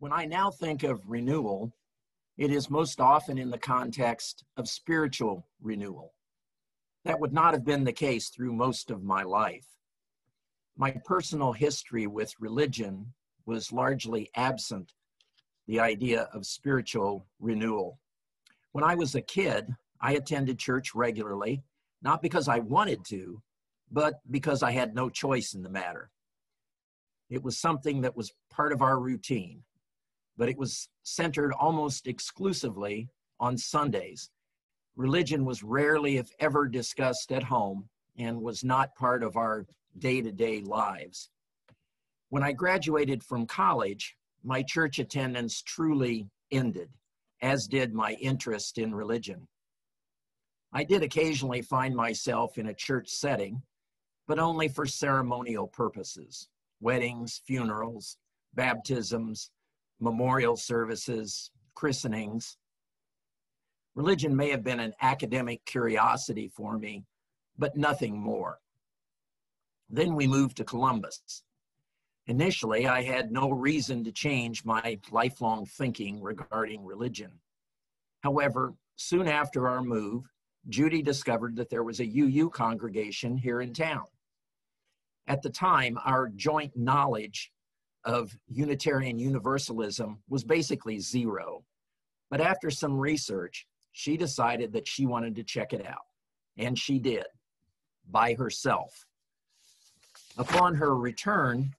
When I now think of renewal, it is most often in the context of spiritual renewal. That would not have been the case through most of my life. My personal history with religion was largely absent the idea of spiritual renewal. When I was a kid, I attended church regularly, not because I wanted to, but because I had no choice in the matter. It was something that was part of our routine, but it was centered almost exclusively on Sundays. Religion was rarely, if ever, discussed at home and was not part of our day-to-day lives. When I graduated from college, my church attendance truly ended, as did my interest in religion. I did occasionally find myself in a church setting, but only for ceremonial purposes: weddings, funerals, baptisms, memorial services, christenings. Religion may have been an academic curiosity for me, but nothing more. Then we moved to Columbus. Initially, I had no reason to change my lifelong thinking regarding religion. However, soon after our move, Judy discovered that there was a UU congregation here in town. At the time, our joint knowledge of Unitarian Universalism was basically zero. But after some research, she decided that she wanted to check it out. And she did, by herself. Upon her return,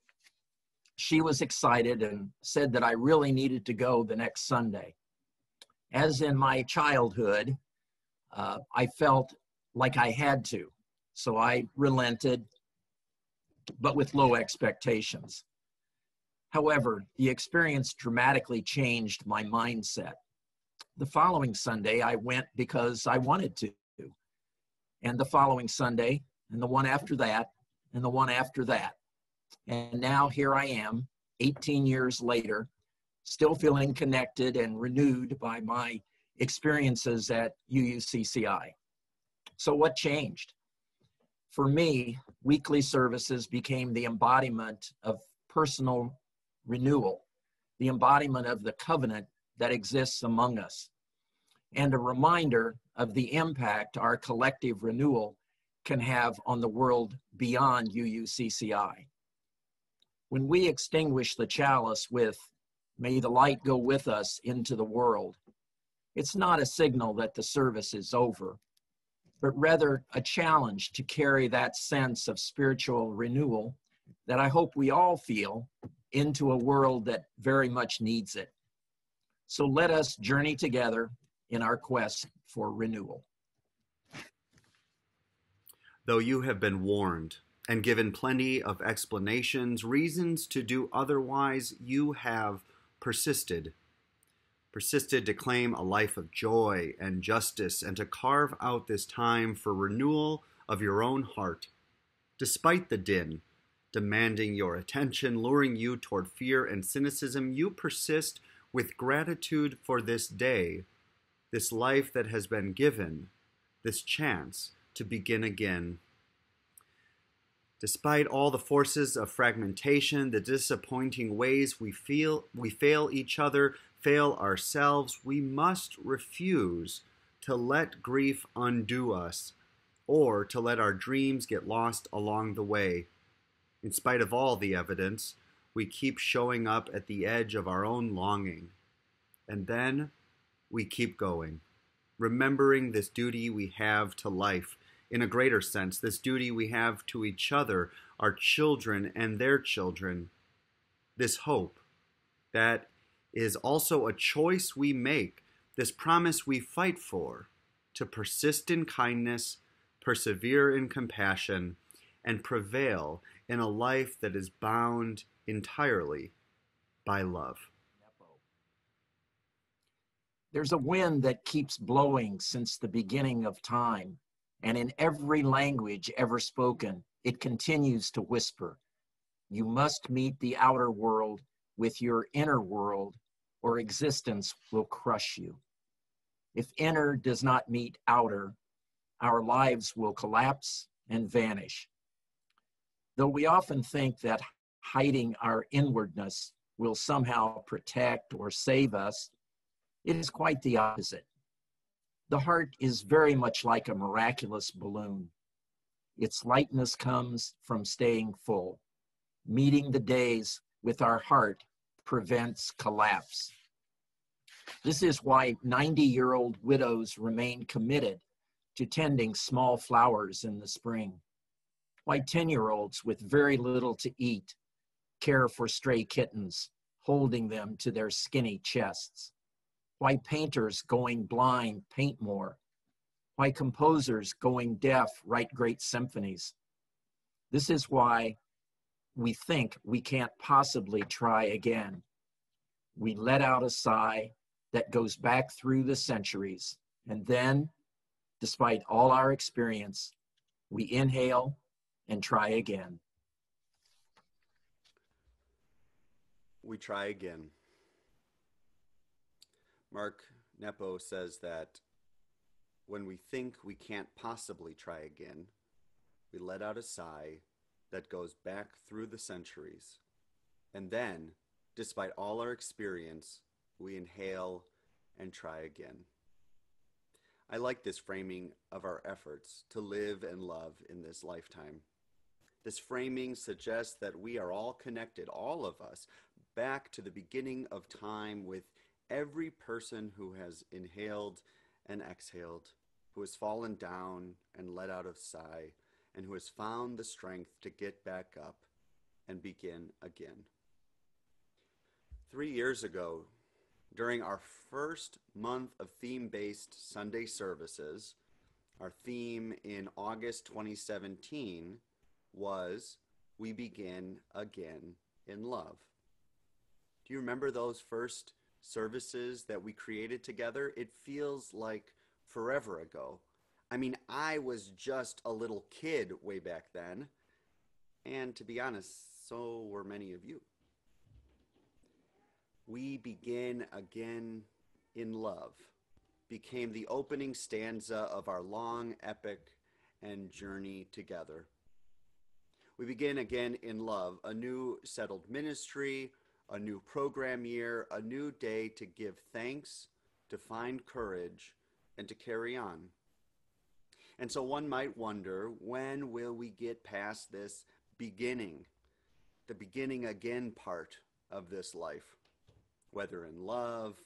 she was excited and said that I really needed to go the next Sunday. As in my childhood, I felt like I had to, so I relented, but with low expectations. However, the experience dramatically changed my mindset. The following Sunday, I went because I wanted to. And the following Sunday, and the one after that, and the one after that. And now here I am, 18 years later, still feeling connected and renewed by my experiences at UUCCI. So what changed? For me, weekly services became the embodiment of personal renewal, the embodiment of the covenant that exists among us, and a reminder of the impact our collective renewal can have on the world beyond UUCCI. When we extinguish the chalice with, "May the light go with us into the world," it's not a signal that the service is over, but rather a challenge to carry that sense of spiritual renewal that I hope we all feel into a world that very much needs it. So let us journey together in our quest for renewal. Though you have been warned and given plenty of explanations, reasons to do otherwise, you have persisted to claim a life of joy and justice and to carve out this time for renewal of your own heart. Despite the din, demanding your attention, luring you toward fear and cynicism, you persist with gratitude for this day, this life that has been given, this chance to begin again. Despite all the forces of fragmentation, the disappointing ways we fail each other, fail ourselves, we must refuse to let grief undo us or to let our dreams get lost along the way. In spite of all the evidence, we keep showing up at the edge of our own longing. And then we keep going, remembering this duty we have to life. In a greater sense, this duty we have to each other, our children and their children. This hope that is also a choice we make, this promise we fight for, to persist in kindness, persevere in compassion, and prevail in a life that is bound entirely by love. There's a wind that keeps blowing since the beginning of time, and in every language ever spoken, it continues to whisper, "You must meet the outer world with your inner world, or existence will crush you. If inner does not meet outer, our lives will collapse and vanish." Though we often think that hiding our inwardness will somehow protect or save us. It is quite the opposite. The heart is very much like a miraculous balloon. Its lightness comes from staying full. Meeting the days with our heart prevents collapse. This is why 90-year-old widows remain committed to tending small flowers in the spring. Why 10-year-olds with very little to eat care for stray kittens, holding them to their skinny chests. Why painters going blind paint more. Why composers going deaf write great symphonies. This is why we think we can't possibly try again. We let out a sigh that goes back through the centuries, and then, despite all our experience, we inhale and try again. We try again. Mark Nepo says that when we think we can't possibly try again, we let out a sigh that goes back through the centuries. And then, despite all our experience, we inhale and try again. I like this framing of our efforts to live and love in this lifetime. This framing suggests that we are all connected, all of us, back to the beginning of time with every person who has inhaled and exhaled, who has fallen down and let out a sigh, and who has found the strength to get back up and begin again. 3 years ago, during our first month of theme-based Sunday services, our theme in August 2017 was We Begin Again in Love. Do you remember those first services that we created together? It feels like forever ago. I mean, I was just a little kid way back then, and to be honest, so were many of you. We Begin Again in Love became the opening stanza of our long epic and journey together. We begin again in love, a new settled ministry, a new program year, a new day to give thanks, to find courage, and to carry on. And so one might wonder, when will we get past this beginning, the beginning again part of this life, whether in love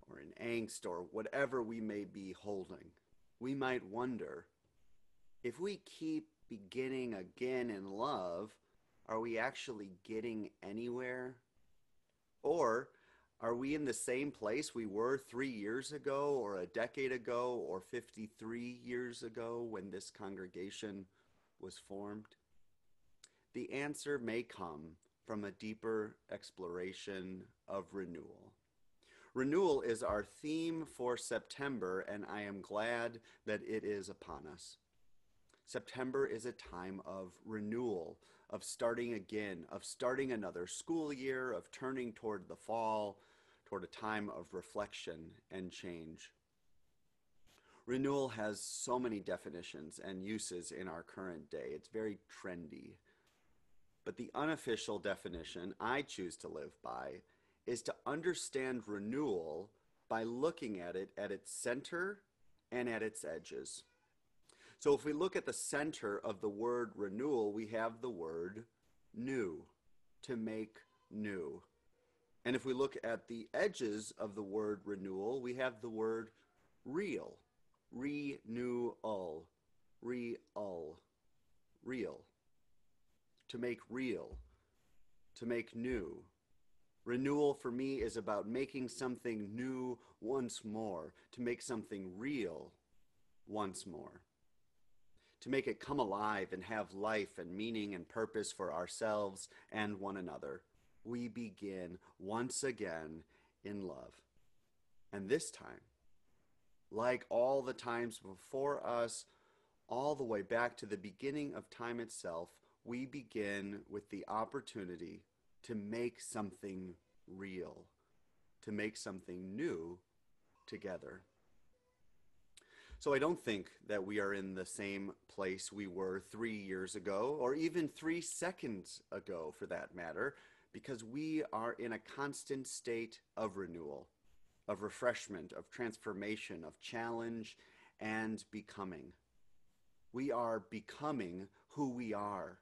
or in angst or whatever we may be holding? We might wonder, if we keep beginning again in love, are we actually getting anywhere? Or are we in the same place we were 3 years ago, or a decade ago, or 53 years ago when this congregation was formed? The answer may come from a deeper exploration of renewal. Renewal is our theme for September, and I am glad that it is upon us. September is a time of renewal, of starting again, of starting another school year, of turning toward the fall, toward a time of reflection and change. Renewal has so many definitions and uses in our current day. It's very trendy. But the unofficial definition I choose to live by is to understand renewal by looking at it at its center and at its edges. So if we look at the center of the word renewal, we have the word new, to make new. And if we look at the edges of the word renewal, we have the word real, renewal, real, real, to make real, to make new. Renewal for me is about making something new once more, to make something real once more, to make it come alive and have life and meaning and purpose for ourselves and one another. We begin once again in love. And this time, like all the times before us, all the way back to the beginning of time itself, we begin with the opportunity to make something real, to make something new together. So I don't think that we are in the same place we were 3 years ago, or even 3 seconds ago for that matter, because we are in a constant state of renewal, of refreshment, of transformation, of challenge, and becoming. We are becoming who we are,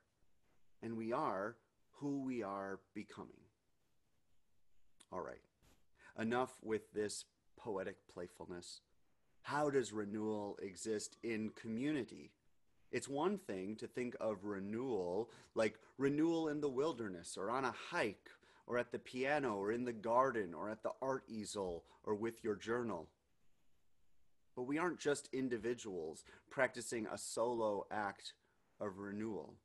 and we are who we are becoming. All right, enough with this poetic playfulness. How does renewal exist in community? It's one thing to think of renewal like renewal in the wilderness or on a hike or at the piano or in the garden or at the art easel or with your journal. But we aren't just individuals practicing a solo act of renewal.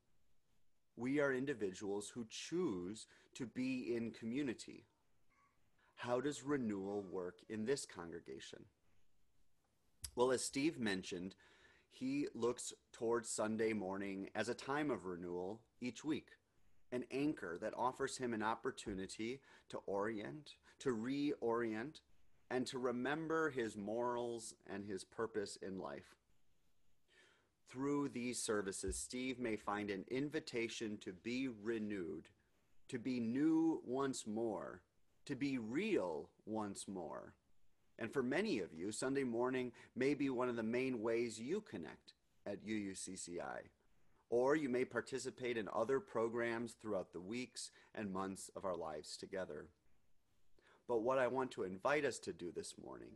We are individuals who choose to be in community. How does renewal work in this congregation? Well, as Steve mentioned, he looks towards Sunday morning as a time of renewal each week, an anchor that offers him an opportunity to orient, to reorient, and to remember his morals and his purpose in life. Through these services, Steve may find an invitation to be renewed, to be new once more, to be real once more. And for many of you, Sunday morning may be one of the main ways you connect at UUCCI. Or you may participate in other programs throughout the weeks and months of our lives together. But what I want to invite us to do this morning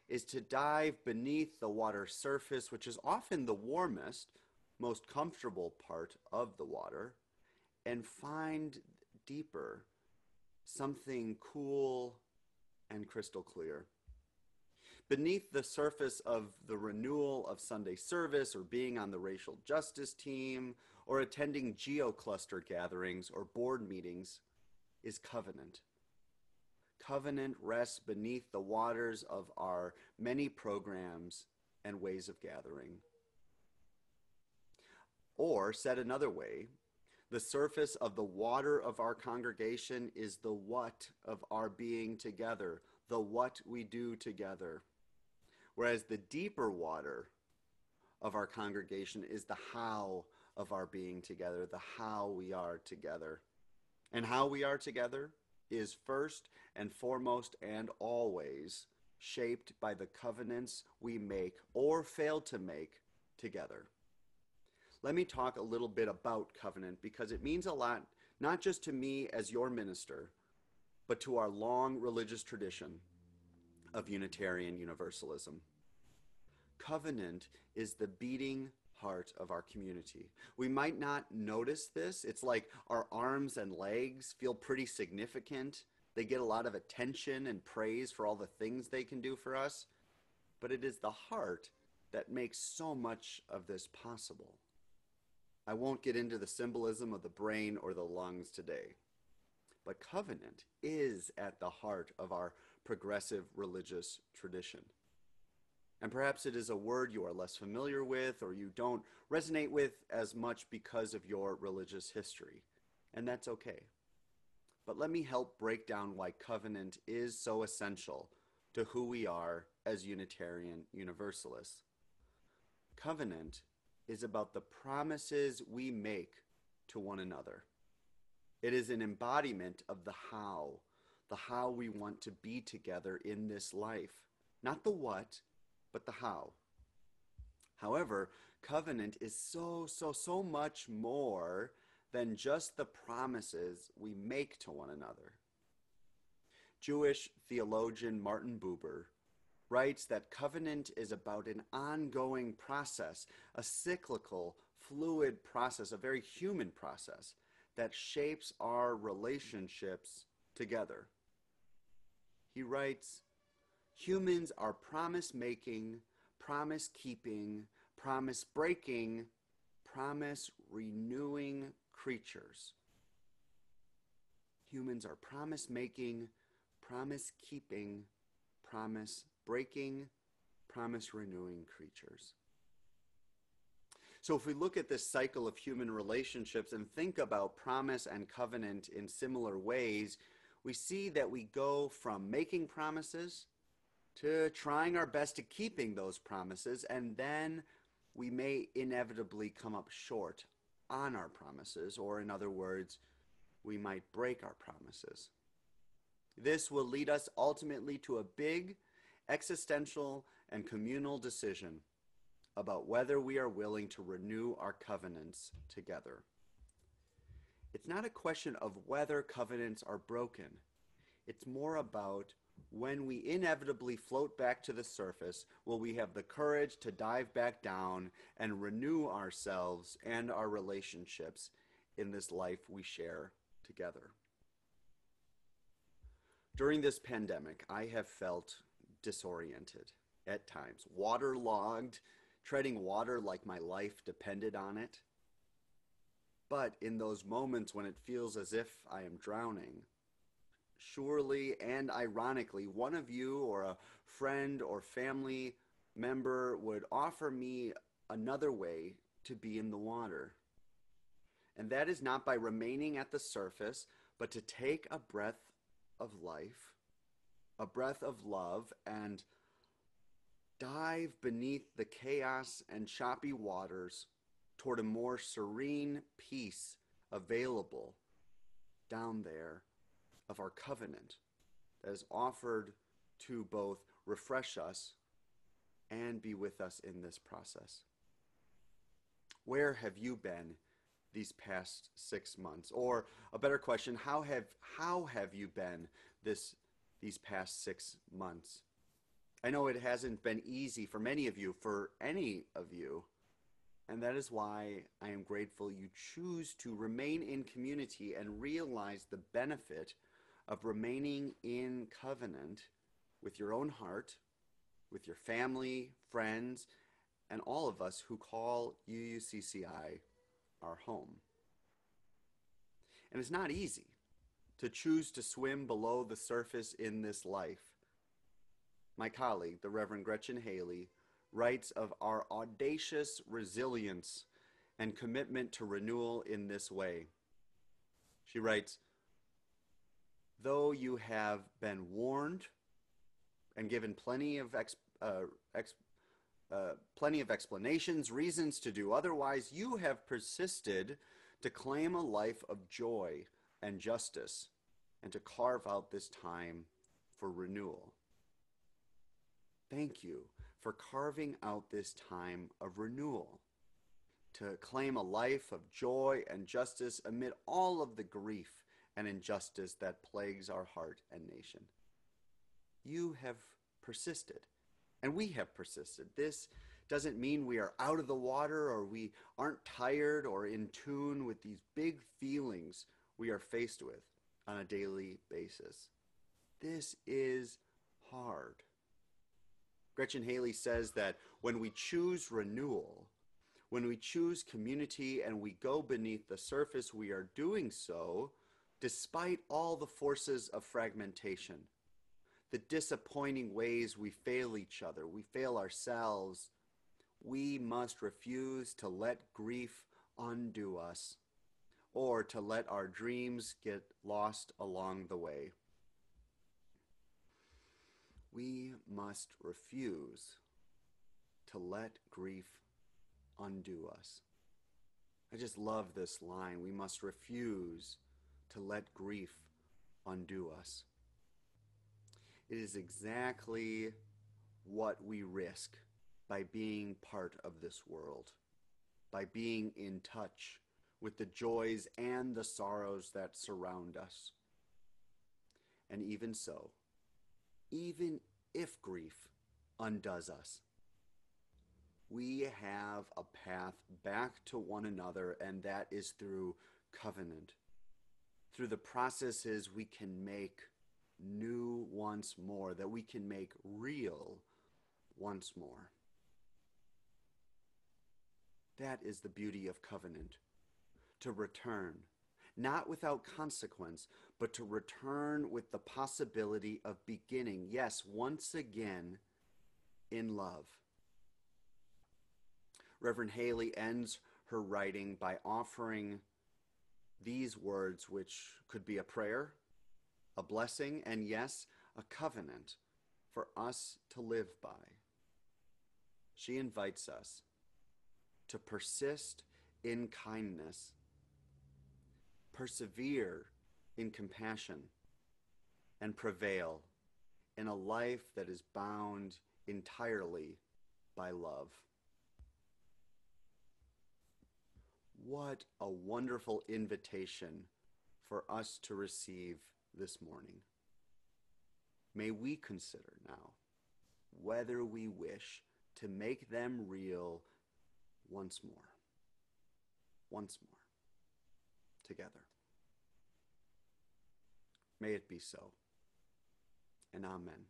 is to dive beneath the water's surface, which is often the warmest, most comfortable part of the water, and find deeper something cool and crystal clear. Beneath the surface of the renewal of Sunday service or being on the racial justice team or attending geocluster gatherings or board meetings is covenant. Covenant rests beneath the waters of our many programs and ways of gathering. Or, said another way, the surface of the water of our congregation is the what of our being together, the what we do together. Whereas the deeper water of our congregation is the how of our being together, the how we are together. And how we are together is first and foremost and always shaped by the covenants we make or fail to make together. Let me talk a little bit about covenant because it means a lot, not just to me as your minister, but to our long religious tradition of Unitarian Universalism. Covenant is the beating heart of our community. We might not notice this. It's like our arms and legs feel pretty significant. They get a lot of attention and praise for all the things they can do for us. But it is the heart that makes so much of this possible. I won't get into the symbolism of the brain or the lungs today. But covenant is at the heart of our progressive religious tradition. And perhaps it is a word you are less familiar with or you don't resonate with as much because of your religious history. And that's okay. But let me help break down why covenant is so essential to who we are as Unitarian Universalists. Covenant is about the promises we make to one another. It is an embodiment of the how we want to be together in this life. Not the what, but the how. However, covenant is so much more than just the promises we make to one another. Jewish theologian Martin Buber writes that covenant is about an ongoing process, a cyclical, fluid process, a very human process that shapes our relationships together. He writes, humans are promise-making, promise-keeping, promise-breaking, promise-renewing creatures. Humans are promise-making, promise-keeping, promise-breaking, promise-renewing creatures. So if we look at this cycle of human relationships and think about promise and covenant in similar ways, we see that we go from making promises to trying our best to keeping those promises, and then we may inevitably come up short on our promises, or in other words, we might break our promises. This will lead us ultimately to a big existential and communal decision about whether we are willing to renew our covenants together. It's not a question of whether covenants are broken. It's more about when we inevitably float back to the surface, will we have the courage to dive back down and renew ourselves and our relationships in this life we share together. During this pandemic, I have felt disoriented at times, waterlogged, treading water like my life depended on it. But in those moments when it feels as if I am drowning, surely and ironically, one of you or a friend or family member would offer me another way to be in the water. And that is not by remaining at the surface, but to take a breath of life, a breath of love, and dive beneath the chaos and choppy waters toward a more serene peace available down there of our covenant that is offered to both refresh us and be with us in this process. Where have you been these past 6 months? Or a better question, how have you been these past 6 months? I know it hasn't been easy for many of you, for any of you, and that is why I am grateful you choose to remain in community and realize the benefit of remaining in covenant with your own heart, with your family, friends, and all of us who call UUCCI our home. And it's not easy to choose to swim below the surface in this life. My colleague, the Reverend Gretchen Haley, writes of our audacious resilience and commitment to renewal in this way. She writes, though you have been warned and given plenty of explanations, reasons to do otherwise, you have persisted to claim a life of joy and justice and to carve out this time for renewal. Thank you for carving out this time of renewal, to claim a life of joy and justice amid all of the grief and injustice that plagues our heart and nation. You have persisted, and we have persisted. This doesn't mean we are out of the water or we aren't tired or in tune with these big feelings we are faced with on a daily basis. This is hard. Gretchen Haley says that when we choose renewal, when we choose community and we go beneath the surface, we are doing so despite all the forces of fragmentation, the disappointing ways we fail each other, we fail ourselves. We must refuse to let grief undo us or to let our dreams get lost along the way. We must refuse to let grief undo us. I just love this line. We must refuse to let grief undo us. It is exactly what we risk by being part of this world, by being in touch with the joys and the sorrows that surround us. And even so, even if grief undoes us, we have a path back to one another, and that is through covenant, through the processes we can make new once more, that we can make real once more. That is the beauty of covenant, to return, not without consequence, but to return with the possibility of beginning, yes, once again, in love. Reverend Haley ends her writing by offering these words, which could be a prayer, a blessing, and yes, a covenant for us to live by. She invites us to persist in kindness, persevere in compassion and prevail in a life that is bound entirely by love. What a wonderful invitation for us to receive this morning. May we consider now whether we wish to make them real once more, together. May it be so, and amen.